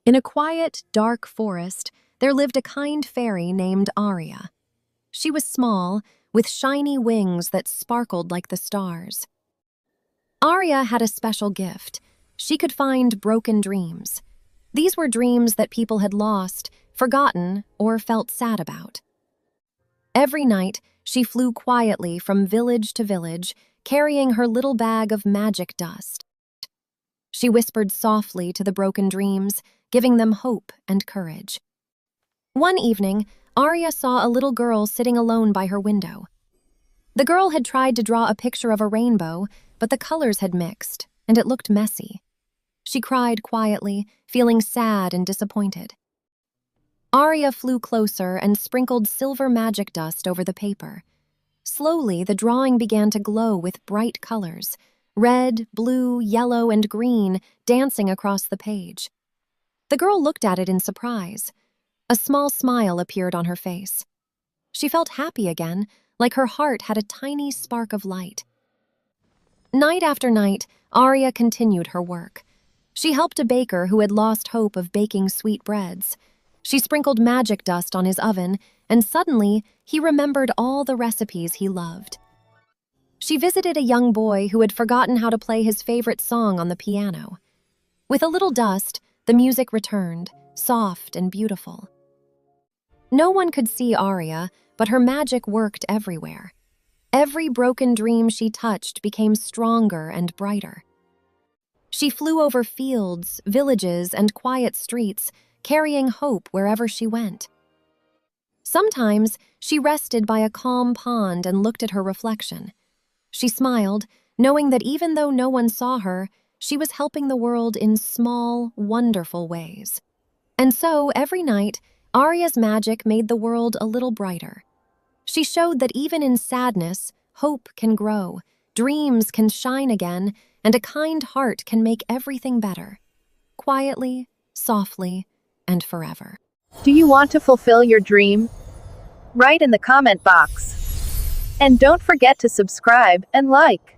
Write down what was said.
In a quiet, dark forest, there lived a kind fairy named Aria. She was small, with shiny wings that sparkled like the stars. Aria had a special gift. She could find broken dreams. These were dreams that people had lost, forgotten, or felt sad about. Every night, she flew quietly from village to village, carrying her little bag of magic dust. She whispered softly to the broken dreams, giving them hope and courage. One evening, Aria saw a little girl sitting alone by her window. The girl had tried to draw a picture of a rainbow, but the colors had mixed, and it looked messy. She cried quietly, feeling sad and disappointed. Aria flew closer and sprinkled silver magic dust over the paper. Slowly, the drawing began to glow with bright colors, red, blue, yellow, and green, dancing across the page. The girl looked at it in surprise. A small smile appeared on her face. She felt happy again, like her heart had a tiny spark of light. Night after night, Aria continued her work. She helped a baker who had lost hope of baking sweet breads. She sprinkled magic dust on his oven, and suddenly he remembered all the recipes he loved. She visited a young boy who had forgotten how to play his favorite song on the piano. With a little dust, the music returned, soft and beautiful. No one could see Aria, but her magic worked everywhere. Every broken dream she touched became stronger and brighter. She flew over fields, villages, and quiet streets, carrying hope wherever she went. Sometimes she rested by a calm pond and looked at her reflection. She smiled, knowing that even though no one saw her, she was helping the world in small, wonderful ways. And so, every night, Aria's magic made the world a little brighter. She showed that even in sadness, hope can grow, dreams can shine again, and a kind heart can make everything better. Quietly, softly, and forever. Do you want to fulfill your dream? Write in the comment box. And don't forget to subscribe and like.